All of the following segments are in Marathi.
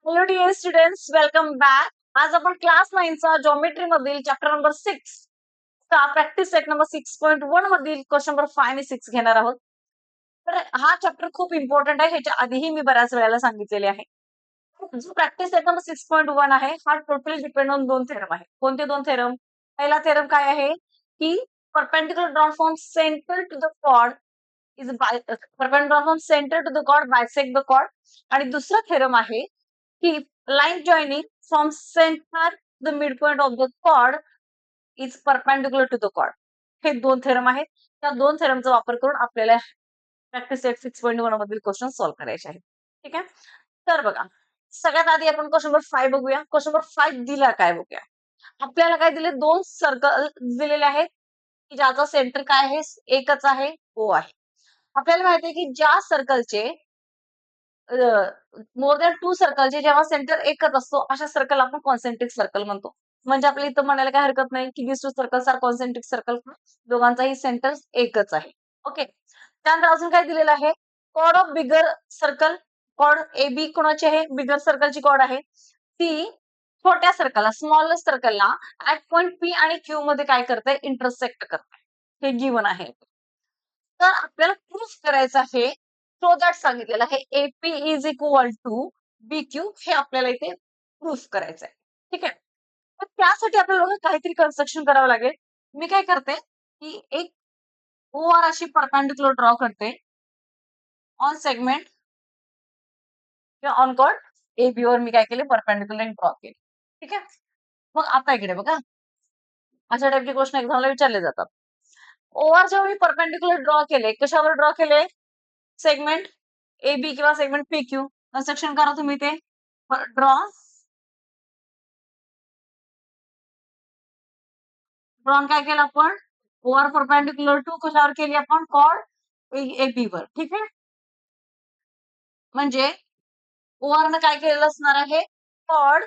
Hello dear students, welcome back. आज आपण क्लास 9चा जॉमेट्री मधील चॅप्टर नंबर 6 चा प्रॅक्टिस सेट नंबर 6.1 मधील क्वेश्चन नंबर 5 आणि 6 घेणार आहोत. तर हा चॅप्टर खूप इम्पॉर्टंट आहे. ह्याच्या आधीही मी बऱ्याच वेळेला सांगितलेले आहे. जो प्रॅक्टिस सेट नंबर 6.1 आहे हा टोटली डिपेंड ऑन दोन थेरम आहे. कोणते दोन थेरम? पहिला थेरम काय आहे की perpendicular drawn from centre to the chord is perpendicular from centre to the chord bisect the chord. आणि दुसरा थेरम आहे की line joining from center to the midpoint of the chord is perpendicular to the chord. हे दोन थेरम आहेत. त्या दोन थेरमचा वापर करून आपल्याला प्रॅक्टिस सेट 6.1 मधील क्वेश्चन सॉल्व्ह करायचे आहेत. ठीक आहे. तर बघा, सगळ्यात आधी आपण क्वेश्चन नंबर 5 बघूया. क्वेश्चन नंबर 5 दिला काय बघूया. आपल्याला काय दिले? दोन सर्कल दिलेले आहेत की ज्याचा सेंटर काय आहे? एकच आहे, ओ आहे. आपल्याला माहिती आहे की ज्या सर्कलचे मोर दॅन टू सर्कलचे जेव्हा सेंटर एकच असतो अशा सर्कल आपण कॉन्सेंट्रिक सर्कल म्हणतो. म्हणजे आपल्याला इथं म्हणायला काही हरकत नाही की this two circles are concentric circle. दोघांचाही सेंटर एकच आहे. ओके. त्यानंतर अजून काय दिलेलं आहे? Chord of bigger circle. Chord A B कोणाची आहे? बिगर सर्कलची कॉर्ड आहे. ती छोट्या सर्कलला, स्मॉलर सर्कलला ऍट पॉइंट पी आणि क्यू मध्ये काय करते? इंटरसेक्ट करते. हे गिवन आहे. तर आपल्याला प्रूफ करायचं आहे. सो दॅट सांगितलेलं आहे AP is equal to B Q. हे आपल्याला इथे प्रूफ करायचं आहे. ठीक आहे. तर त्यासाठी आपल्याला बघा काहीतरी कन्स्ट्रक्शन करावं लागेल. मी काय करते की एक ओ आर अशी परपेंडिक्युलर ड्रॉ करते ऑन सेगमेंट किंवा ऑन कॉर्ड ए बी वर मी काय केले? परपेंडिक्युलर ड्रॉ केले. ठीक आहे. मग आता इकडे बघा, अशा टाईपचे क्वेश्चन एक्झामला विचारले जातात. ओ आर जेव्हा मी परपेंडिक्युलर ड्रॉ केले, कशावर ड्रॉ केले? सेगमेंट ए बी किंवा सेगमेंट पी क्यू. कन्स्ट्रक्शन करा तुम्ही ते. ड्रॉ ड्रॉन काय केलं आपण? ओआर परपेंडिक्युलर टू कशावर केली आपण? कॉर्ड ए बी वर. ठीक आहे. म्हणजे ओआर न काय केलेलं असणार आहे? कॉर्ड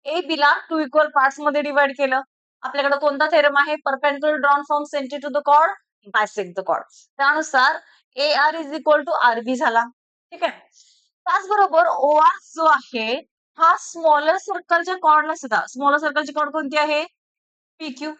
ए बी ला टू इक्वल पार्ट्स मध्ये डिवाइड केलं. आपल्याकडे कोणता थेरम आहे? Perpendicular drawn from centre to the chord bisect the chord. त्यानुसार A R is equal to R B झाला. ठीक आहे. त्याचबरोबर ओ आर जो आहे हा स्मॉलर सर्कलच्या कॉर्डला सुद्धा, स्मॉलर सर्कलची कॉर्ड कोणती आहे? P Q.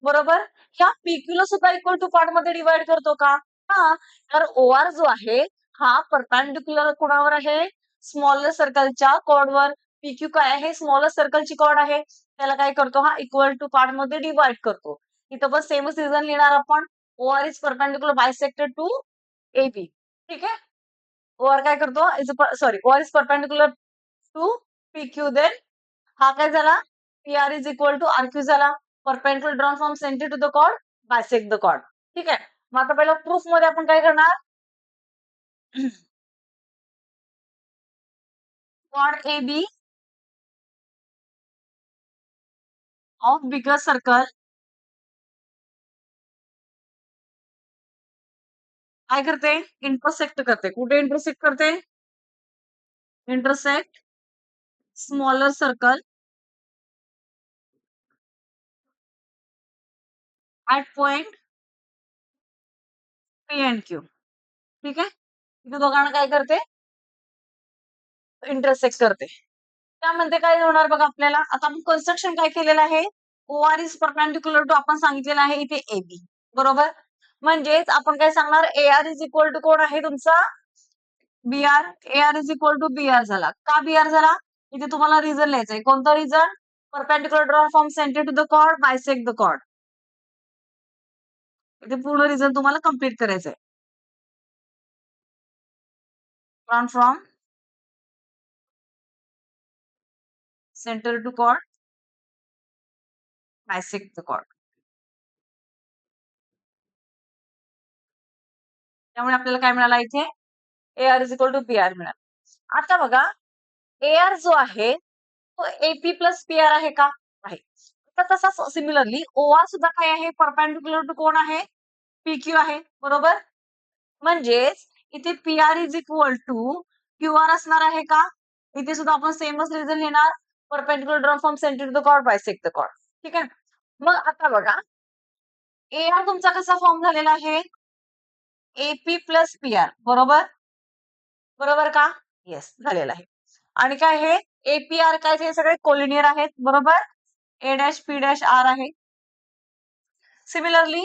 बरोबर. ह्या पीक्यू ला सुद्धा इक्वल टू पार्ट मध्ये डिवाइड करतो का? हा. तर ओ आर जो आहे हा परपेंडिक्युलर कोणावर आहे? स्मॉलर सर्कलच्या कॉर्डवर. पीक्यू काय आहे? स्मॉलर सर्कलची कॉर्ड आहे. त्याला काय करतो? हा इक्वल टू पार्ट मध्ये डिवाइड करतो. इथं पण सेमच रिझन लिहिणार आपण. O R is perpendicular bisected to A B. ठीक आहे. ओ आर काय करतो? Sorry, O R is perpendicular to P Q. Then हा काय झाला? P R is equal to R Q झाला. Perpendicular drawn from centre to the chord bisect the chord. ठीक आहे. मग आता पहिला प्रूफ मध्ये आपण काय करणार? Chord A B of bigger circle काय करते? इंटरसेक्ट करते. कुठे इंटरसेक्ट करते? Intersect smaller circle at point P and Q. ठीक आहे. इथे दोघांना काय करते? इंटरसेक्ट करते. त्यामध्ये काय होणार बघा आपल्याला. आता आपण कन्स्ट्रक्शन काय केलेलं आहे? O R is perpendicular to आपण सांगितलेलं आहे इथे ए बी. बरोबर. म्हणजेच आपण काय सांगणार? A R is equal to कोण आहे तुमचा? B R. A R is equal to B R झाला. का बी आर झाला? इथे तुम्हाला रिझन लिहायचंय. कोणता reason? Perpendicular draw from centre to the chord bisect the chord. इथे पूर्ण रिझन तुम्हाला कम्प्लीट करायचंय. Drawn from centre to chord bisect the chord. त्यामुळे आपल्याला काय मिळाला इथे? A R is equal to B R मिळाला. आता बघा, ए आर जो आहे तो एपी प्लस पी आर आहे का? आहे. तर तसाच सिमिलरली ओ आर सुद्धा काय आहे? परपेंडिक्युलर टू कोण आहे? पी क्यू आहे. बरोबर. म्हणजेच इथे P R is equal to Q R असणार आहे का? इथे सुद्धा आपण सेमच रिझन लिहिणार. Perpendicular draw from centre to the chord bisect the chord. ठीक आहे. मग आता बघा, ए आर तुमचा कसा फॉर्म झालेला आहे? AP plus P R. बरोबर. बरोबर का? येस, झालेला आहे. आणि काय हे एपीआर काय हे सगळे कोलिनियर आहेत, बरोबर. A dash P dash R आहे. सिमिलरली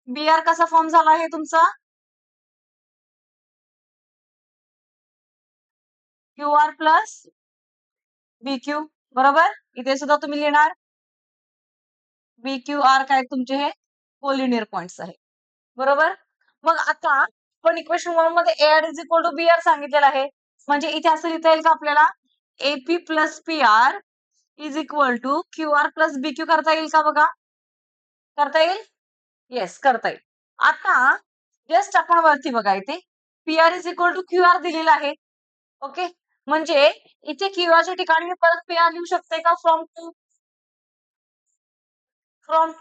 बी आर कसा फॉर्म झाला आहे तुमचा, Q R plus B Q, बरोबर. इथे सुद्धा तुम्ही लिहिणार बी क्यू आर काय तुमचे हे कोलिनियर पॉइंट्स आहे, बरोबर. मग आता आपण इक्वेशन 1 मध्ये A R is equal to B R सांगितलेलं आहे, म्हणजे इथे असं लिहिता येईल का आपल्याला AP plus P R is equal to Q R plus B Q करता येईल का बघा, करता येईल, येस करता येईल. आता जस्ट आपण वरती बघा इथे P R is equal to Q R दिलेला आहे, ओके. म्हणजे इथे क्यू आरच्या ठिकाणी मी परत पी आर लिहू शकते का, फ्रॉम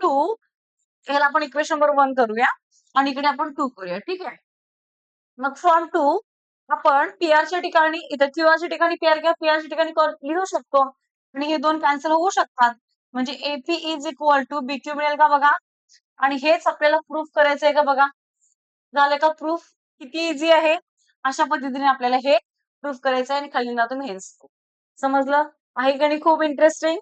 टू ह्याला आपण इक्वेशन नंबर 1 करूया आणि इकडे आपण 2 करूया, ठीक आहे. मग फ्रॉम टू आपण पीआरच्या ठिकाणी इथे क्यूआरच्या ठिकाणी पीआर किंवा पीआरच्या ठिकाणी लिहू शकतो आणि हे दोन कॅन्सल होऊ शकतात, म्हणजे AP is equal to BQ मिळेल का बघा. आणि हेच आपल्याला प्रूफ करायचंय का बघा, झालं का प्रूफ, किती इझी आहे. अशा पद्धतीने आपल्याला हे प्रूफ करायचं आहे आणि खाली ना तुम्ही हेच समजलं आहे का नाही, खूप इंटरेस्टिंग.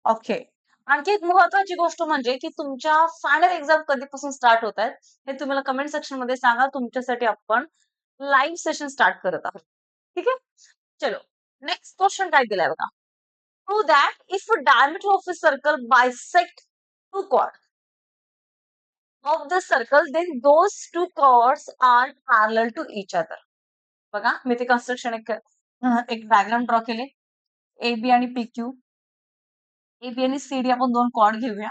ओके. आणखी एक महत्वाची गोष्ट म्हणजे की तुमच्या फायनल एक्झाम कधीपासून स्टार्ट होत आहेत हे तुम्हाला कमेंट सेक्शन मध्ये सांगा, तुमच्यासाठी आपण लाईव्ह सेशन स्टार्ट करत आहोत, ठीक आहे. चलो नेक्स्ट क्वेश्चन काय दिलाय बघा, prove that if diameter of a circle bisect two chord of the circle, then those two chords are parallel to each other. बघा मी ते कन्स्ट्रक्शन एक डायग्राम ड्रॉ केले, ए बी आणि पी क्यू, ए बी आणि सी डी आपण दोन कॉर्ड घेऊया,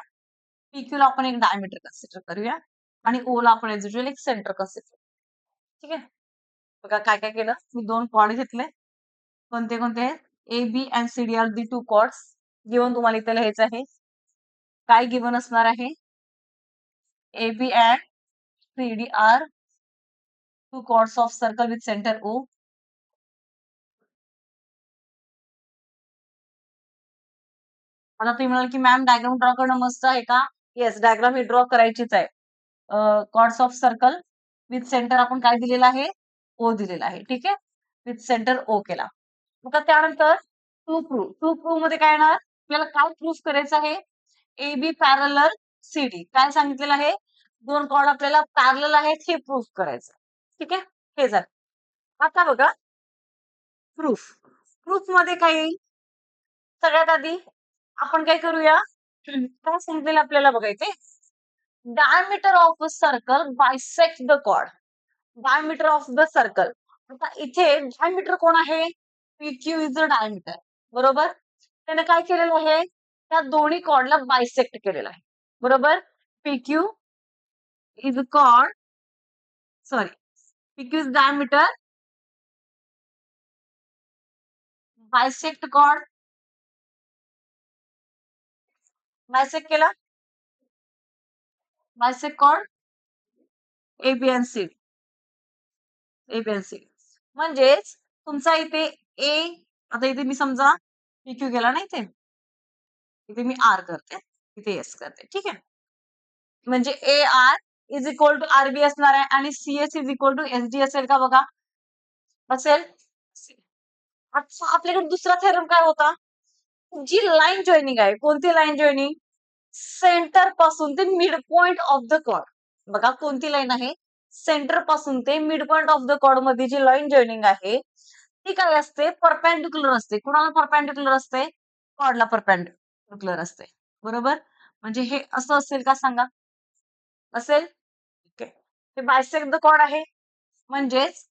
पी क्यू ला आपण एक डायमीटर कन्सिडर करूया आणि ओ ला आपण एज युजुअल एक सेंटर कन्सिडर, ठीक आहे. बघा काय काय केलं, मी दोन कॉर्ड घेतले, कोणते कोणते, A B and C D are the two chords given, तुम्हाला इथे लिहायचं आहे काय गिवन असणार आहे, A B and C D are two chords of circle with center O. आता तुम्ही म्हणाल की मॅम डायग्राम ड्रॉ करणं मस्त आहे का, येस डायग्राम ही ड्रॉ करायचीच आहे. Chords of circle with centre आपण काय दिलेलं आहे, ओ दिलेला आहे, ठीक आहे. विथ सेंटर ओ केला. मग त्यानंतर टू प्रूव्ह मध्ये काय येणार, आपल्याला काय प्रूफ करायचं आहे, A B parallel C D काय सांगितलेलं आहे, दोन कॉर्ड आपल्याला पॅरलल आहेत हे प्रूफ करायचं, ठीक आहे. हे झालं. आता बघा प्रूफ, प्रूफ मध्ये काय येईल, सगळ्यात आधी आपण काय करूया, काय सांगितलेलं आपल्याला बघायचे, diameter of a circle bisect the chord, diameter of the circle. आता इथे डायमीटर कोण आहे, PQ इज द डायमीटर, बरोबर. त्याने काय केलेलं आहे, त्या दोन्ही कॉर्डला बायसेक्ट केलेलं आहे, बरोबर. PQ is chord, sorry, PQ is diameter, bisect chord, bisect केला, bisect chord A B N C, ABNC म्हणजेच तुमचा इथे ए, आता इथे मी समजा PQ केला ना, इथे मी आर करते, इथे एस करते, ठीक आहे. म्हणजे A R is equal to R B असणार आहे आणि CS is equal to S D असेल का बघा, असेल. आता आपल्याकडे दुसरा थेरम काय होता, जी लाईन जॉईनिंग आहे, कोणती लाईन जॉईनिंग, सेंटर पासून ते mid point of the chord. बघा कोणती लाईन आहे, सेंटर पासून ते mid point of the chord मध्ये जी लाईन जॉईनिंग आहे ती काय असते, परपेंडिक्युलर असते. कुणाला परपेंडिक्युलर असते, कॉर्डला परपेंडिक्युलर असते, बरोबर. म्हणजे हे असं असेल का सांगा, असेल, ओके. हे बायसेक्ट द कॉर्ड आहे, म्हणजेच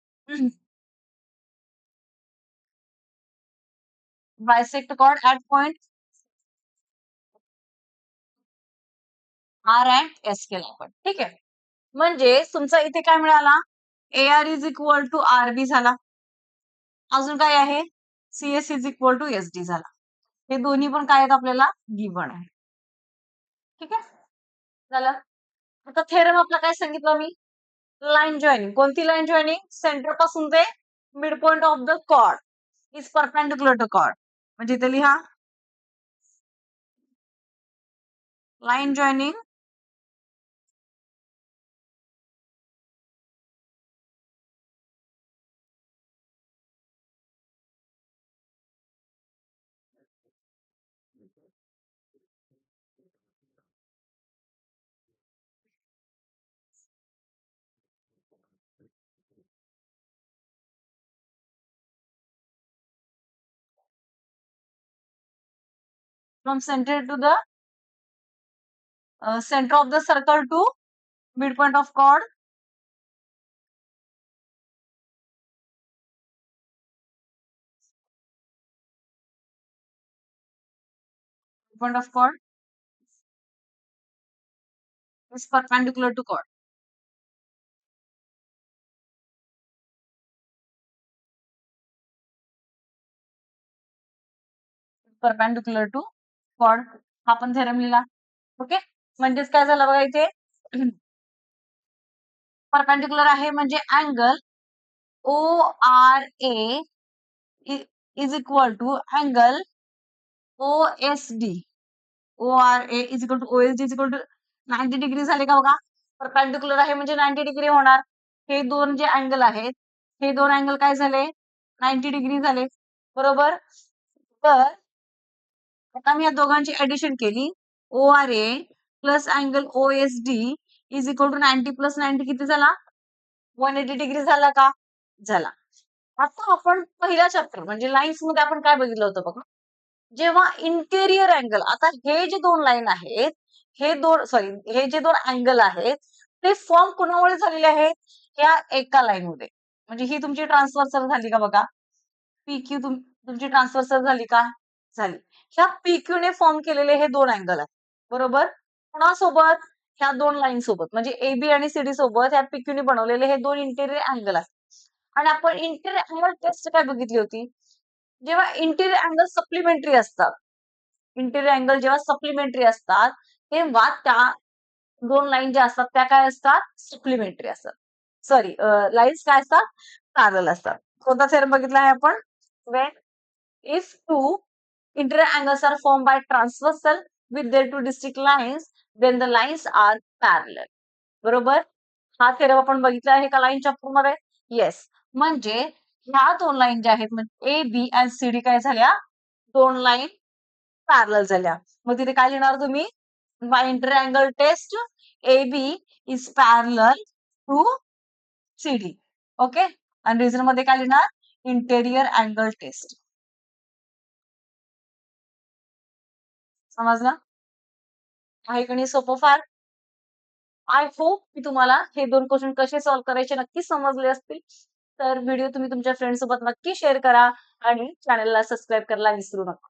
bisect chord at point R and S केला आपण, ठीक आहे. म्हणजे तुमचा इथे काय मिळाला, A R is equal to R B झाला, अजून काय आहे, CS is equal to S D झाला. हे दोन्ही पण काय आहेत आपल्याला गिवन आहे, ठीक आहे. झालं. आता थेरम आपला काय सांगितलं मी, लाईन जॉईनिंग, कोणती लाईन जॉईनिंग, सेंटर पासून ते mid point of the chord is perpendicular to chord, म्हणजे इथे लिहा line joining from center to the center of the circle to midpoint of chord. Midpoint of chord is perpendicular to chord. Perpendicular to chord हा पण थेरम लिहिला. ओके, म्हणजेच काय झालं बघा इथे परपेंडिक्युलर आहे म्हणजे angle O R A is equal to angle O S D. O R A is equal to O S D is equal to 90 degree झाले का बघा. परपेंडिक्युलर आहे म्हणजे 90 डिग्री होणार. हे दोन जे अँगल आहेत हे दोन अँगल काय झाले 90 डिग्री झाले बरोबर. तर आता मी या दोघांची ऍडिशन केली O R A plus angle O S D is equal to 90 plus 90 किती झाला 180 डिग्री झाला का झाला. आता आपण पहिल्या चॅप्टर म्हणजे लाईन्स मध्ये आपण काय बघितलं होतं बघा जेव्हा इंटेरियर अँगल आता हे जे दोन लाईन आहेत हे दोन सॉरी हे जे दोन अँगल आहेत ते फॉर्म कोणामुळे झालेले आहेत या एका लाईन मध्ये म्हणजे ही तुमची ट्रान्सफर झाली का बघा पीक्यू तुमची ट्रान्सफर झाली का झाली. ह्या पीक्यू ने फॉर्म केलेले हे दोन अँगल आहेत बरोबर. कोणासोबत ह्या दोन लाईन सोबत म्हणजे एबी आणि सीडी सोबत ह्या पीक्यू ने बनवलेले हे दोन इंटेरियर अँगल आहेत. आणि आपण इंटेरियर अँगल टेस्ट काय बघितली होती जेव्हा इंटेरियर अँगल सप्लिमेंटरी असतात इंटेरियर अँगल जेव्हा सप्लिमेंटरी असतात तेव्हा त्या दोन लाईन ज्या असतात त्या काय असतात सप्लिमेंटरी असतात सॉरी लाईन्स काय असतात पॅरल असतात. कोणता थेरम बघितला आहे आपण Wien if two interior angles are formed by transversal with their two distinct lines then the lines are parallel. बरोबर हा थेरम आपण बघितला आहे का लाईन चॅप्टर मध्ये येस. म्हणजे ह्या दोन लाईन ज्या आहेत म्हणजे ए बी आणि सी डी काय झाल्या दोन लाईन पॅरलल झाल्या. मग तिथे काय लिहिणार तुम्ही by interior angle test A B is parallel to C D. Okay आणि रिझन मध्ये काय लिहिणार इंटेरियर अँगल टेस्ट. समजलं आहे की नाही सोपं फार. आय होप की तुम्हाला हे दोन क्वेश्चन कसे सॉल्व्ह करायचे नक्की समजले असतील. तर व्हिडिओ तुम्ही तुमच्या फ्रेंड सोबत नक्की शेअर करा आणि चॅनलला सबस्क्राईब करायला विसरू नका.